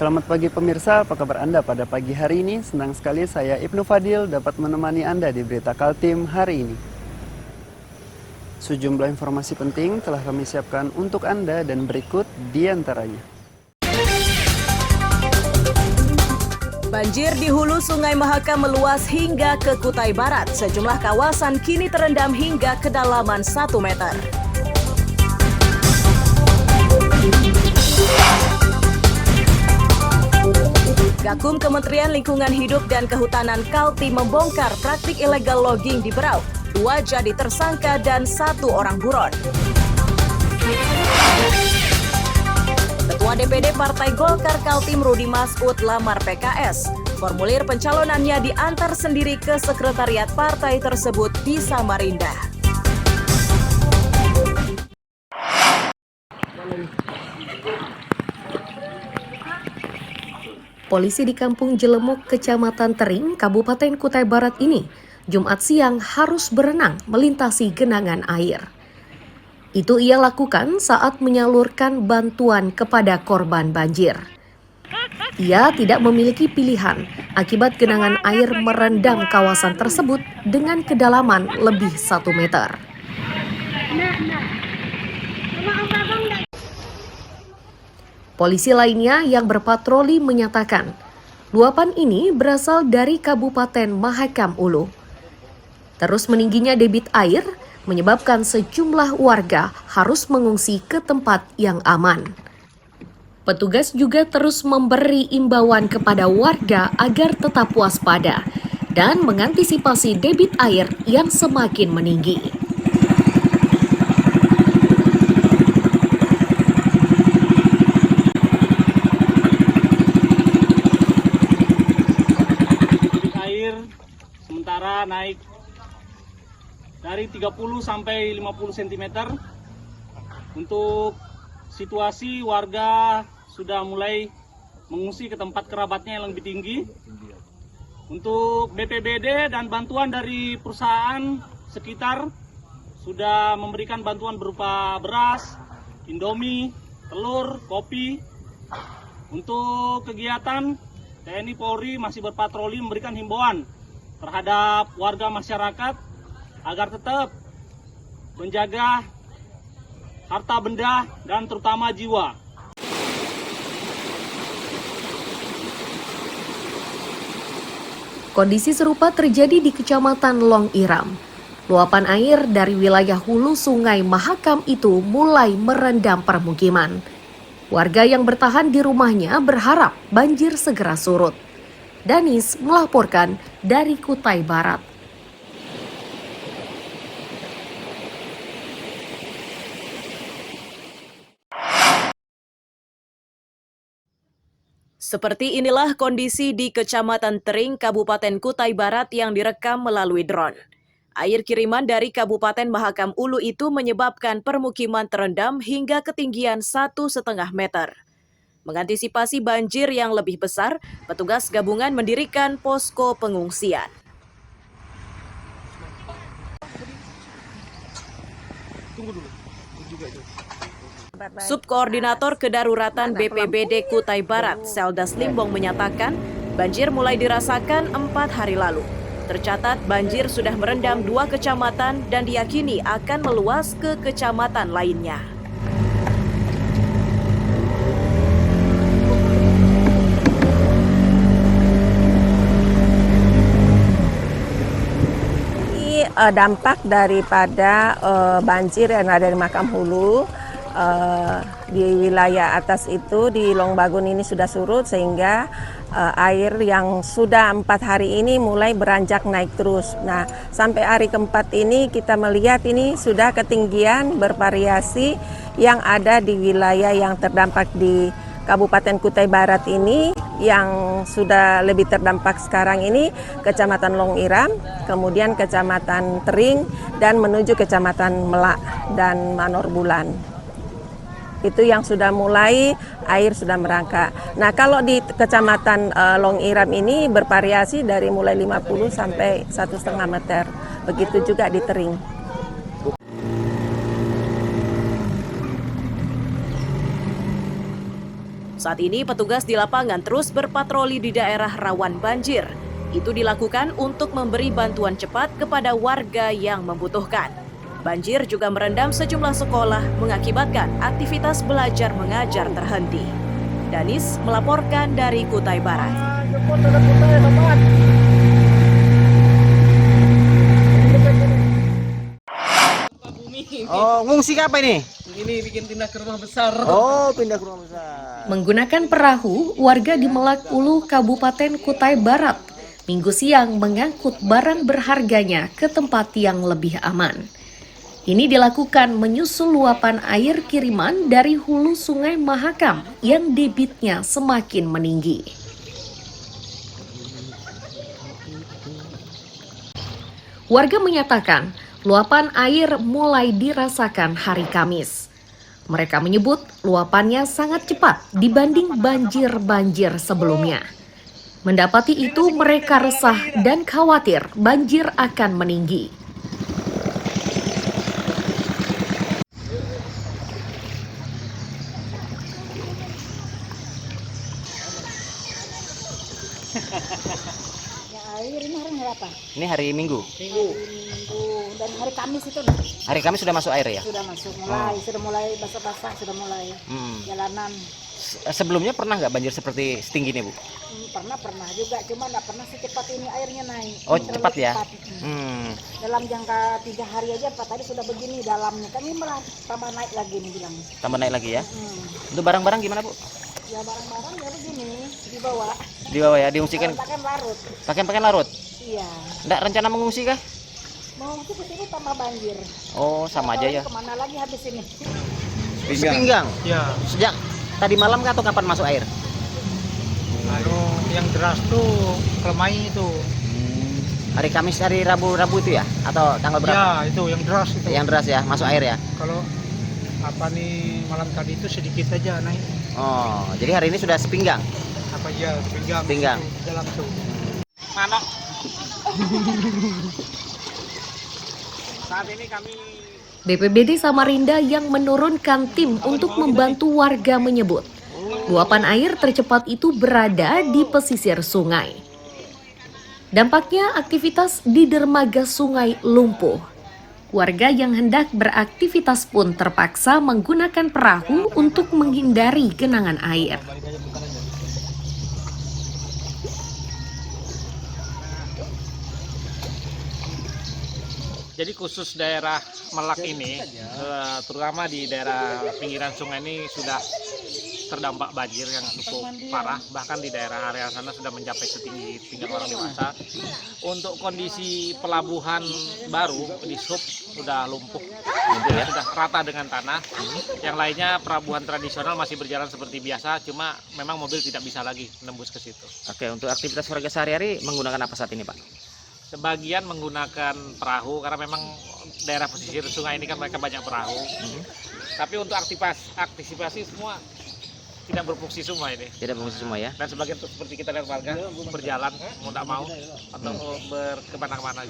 Selamat pagi pemirsa, apa kabar Anda pada pagi hari ini? Senang sekali saya Ibnu Fadil dapat menemani Anda di Berita Kaltim hari ini. Sejumlah informasi penting telah kami siapkan untuk Anda dan berikut di antaranya. Banjir di hulu Sungai Mahakam meluas hingga ke Kutai Barat. Sejumlah kawasan kini terendam hingga kedalaman 1 meter. Gakum Kementerian Lingkungan Hidup dan Kehutanan Kaltim membongkar praktik ilegal logging di Berau. 2 jadi tersangka dan 1 orang buron. Ketua DPD Partai Golkar Kaltim Rudi Masud lamar PKS. Formulir pencalonannya diantar sendiri ke sekretariat partai tersebut di Samarinda. Polisi di Kampung Jelemuk, Kecamatan Tering, Kabupaten Kutai Barat ini, Jumat siang harus berenang melintasi genangan air. Itu ia lakukan saat menyalurkan bantuan kepada korban banjir. Ia tidak memiliki pilihan akibat genangan air merendam kawasan tersebut dengan kedalaman lebih 1 meter. Polisi lainnya yang berpatroli menyatakan, luapan ini berasal dari Kabupaten Mahakam Ulu. Terus meningginya debit air menyebabkan sejumlah warga harus mengungsi ke tempat yang aman. Petugas juga terus memberi imbauan kepada warga agar tetap waspada dan mengantisipasi debit air yang semakin meninggi. Sementara naik dari 30 sampai 50 cm. Untuk situasi warga sudah mulai mengungsi ke tempat kerabatnya yang lebih tinggi. Untuk BPBD dan bantuan dari perusahaan sekitar sudah memberikan bantuan berupa beras, Indomie, telur, kopi. Untuk kegiatan TNI Polri masih berpatroli memberikan himbauan terhadap warga masyarakat agar tetap menjaga harta benda dan terutama jiwa. Kondisi serupa terjadi di Kecamatan Long Iram. Luapan air dari wilayah hulu Sungai Mahakam itu mulai merendam permukiman. Warga yang bertahan di rumahnya berharap banjir segera surut. Danis melaporkan dari Kutai Barat. Seperti inilah kondisi di Kecamatan Tering, Kabupaten Kutai Barat yang direkam melalui drone. Air kiriman dari Kabupaten Mahakam Ulu itu menyebabkan permukiman terendam hingga ketinggian 1,5 meter. Mengantisipasi banjir yang lebih besar, petugas gabungan mendirikan posko pengungsian. Subkoordinator Kedaruratan BPBD Kutai Barat, Seldas Limbong menyatakan, banjir mulai dirasakan 4 hari lalu. Tercatat banjir sudah merendam 2 kecamatan dan diyakini akan meluas ke kecamatan lainnya. Dampak daripada banjir yang ada di Mahakam Hulu di wilayah atas itu di Long Bagun ini sudah surut sehingga air yang sudah 4 hari ini mulai beranjak naik terus. Nah, sampai hari keempat ini kita melihat ini sudah ketinggian bervariasi yang ada di wilayah yang terdampak di Kabupaten Kutai Barat ini. Yang sudah lebih terdampak sekarang ini Kecamatan Long Iram, kemudian Kecamatan Tering, dan menuju Kecamatan Melak dan Manor Bulan. Itu yang sudah mulai air sudah merangkak. Nah, kalau di Kecamatan Long Iram ini bervariasi dari mulai 50 sampai 1,5 meter. Begitu juga di Tering. Saat ini petugas di lapangan terus berpatroli di daerah rawan banjir. Itu dilakukan untuk memberi bantuan cepat kepada warga yang membutuhkan. Banjir juga merendam sejumlah sekolah mengakibatkan aktivitas belajar mengajar terhenti. Danis melaporkan dari Kutai Barat. Oh, ngungsi ke apa ini? Ini bikin pindah ke rumah besar. Oh, pindah ke rumah besar. Menggunakan perahu, warga di Melak Ulu, Kabupaten Kutai Barat, Minggu siang mengangkut barang berharganya ke tempat yang lebih aman. Ini dilakukan menyusul luapan air kiriman dari hulu Sungai Mahakam yang debitnya semakin meninggi. Warga menyatakan luapan air mulai dirasakan hari Kamis. Mereka menyebut luapannya sangat cepat dibanding banjir-banjir sebelumnya. Mendapati itu mereka resah dan khawatir banjir akan meninggi. Ya, air ini hari berapa? Ini hari Minggu. Minggu. Dan hari Kamis itu nah, Hari Kamis sudah masuk air ya? sudah masuk, sudah mulai basah-basah, sudah mulai jalanan. Sebelumnya pernah nggak banjir seperti setinggi ini, Bu? Pernah juga, cuma nggak pernah secepat ini airnya naik. Oh, Ini terlalu cepat ya? Dalam jangka 3 hari aja, Pak, tadi sudah begini dalamnya. Kami malah tambah naik lagi nih bilang. Tambah naik lagi ya? Untuk barang-barang gimana, Bu? Ya barang-barang ya begini, dibawa. Di bawah ya, diungsikan. Pakai larut. Pakaian larut? Iya. Nggak rencana mengungsi kah? Mau ke sini tambah banjir. Oh, sama aja ya. Kemana lagi habis ini? Sepinggang? Ya, Sejak tadi malam kah atau kapan masuk air? Yang deras tuh kelemai itu. Hari Kamis, hari Rabu itu ya? Atau tanggal berapa? Ya, itu yang deras itu. Yang deras ya, masuk air ya? Kalau apa nih malam tadi itu sedikit aja naik. Oh, jadi hari ini sudah sepinggang? Apa aja pinggang. Pinggang. Itu, dalam tuh. manok. Saat ini kami BPBD Samarinda yang menurunkan tim untuk membantu warga menyebut, luapan air tercepat itu berada di pesisir sungai. Dampaknya aktivitas di dermaga sungai lumpuh. Warga yang hendak beraktivitas pun terpaksa menggunakan perahu untuk menghindari genangan air. Jadi khusus daerah Melak ini, terutama di daerah pinggiran sungai ini sudah terdampak banjir yang cukup parah. Bahkan di daerah area sana sudah mencapai setinggi tingkat orang dewasa. Untuk kondisi pelabuhan baru di Sub sudah lumpuh, sudah rata dengan tanah. Yang lainnya pelabuhan tradisional masih berjalan seperti biasa, cuma memang mobil tidak bisa lagi menembus ke situ. Oke, untuk aktivitas warga sehari-hari menggunakan apa saat ini, Pak? Sebagian menggunakan perahu karena memang daerah pesisir sungai ini kan mereka banyak perahu. Tapi untuk aktivasi semua tidak berfungsi semua ini. Tidak berfungsi semua ya? Dan sebagian seperti kita lihat warga berjalan mau tidak mau atau berkemana-mana.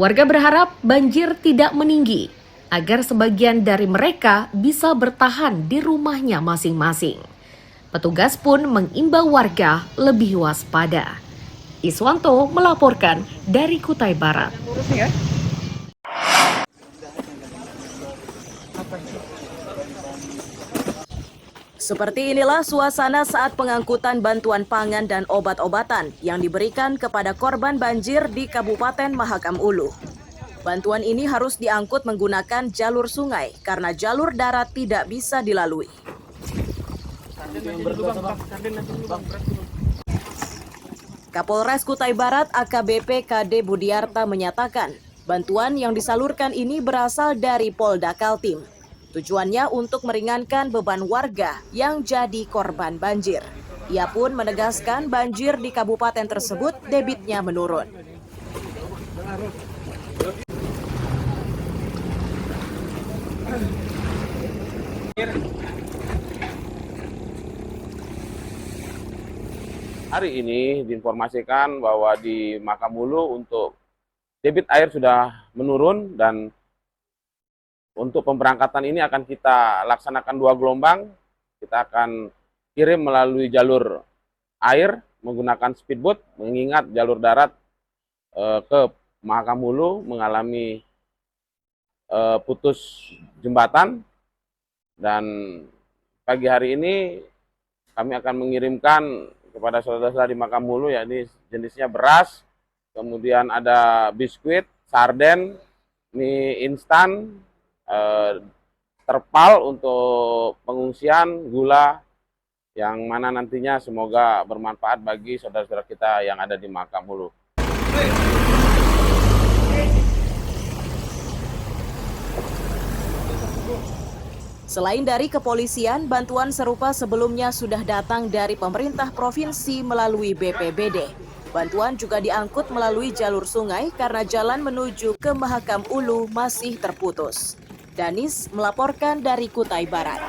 Warga berharap banjir tidak meninggi agar sebagian dari mereka bisa bertahan di rumahnya masing-masing. Petugas pun mengimbau warga lebih waspada. Iswanto melaporkan dari Kutai Barat. Seperti inilah suasana saat pengangkutan bantuan pangan dan obat-obatan yang diberikan kepada korban banjir di Kabupaten Mahakam Ulu. Bantuan ini harus diangkut menggunakan jalur sungai karena jalur darat tidak bisa dilalui. Kapolres Kutai Barat AKBP KD Budiarta menyatakan, bantuan yang disalurkan ini berasal dari Polda Kaltim. Tujuannya untuk meringankan beban warga yang jadi korban banjir. Ia pun menegaskan banjir di kabupaten tersebut debitnya menurun. Hari ini diinformasikan bahwa di Mahakam Ulu untuk debit air sudah menurun dan Untuk pemberangkatan ini akan kita laksanakan 2 gelombang. Kita akan kirim melalui jalur air menggunakan speedboat, mengingat jalur darat ke Mahakam Hulu mengalami putus jembatan, dan pagi hari ini kami akan mengirimkan kepada saudara-saudara di Mahakam Hulu, yakni jenisnya beras, kemudian ada biskuit, sarden, mie instan, terpal untuk pengungsian, gula, yang mana nantinya semoga bermanfaat bagi saudara-saudara kita yang ada di Mahakam Hulu. Selain dari kepolisian, bantuan serupa sebelumnya sudah datang dari pemerintah provinsi melalui BPBD. Bantuan juga diangkut melalui jalur sungai karena jalan menuju ke Mahakam Ulu masih terputus. Danis melaporkan dari Kutai Barat.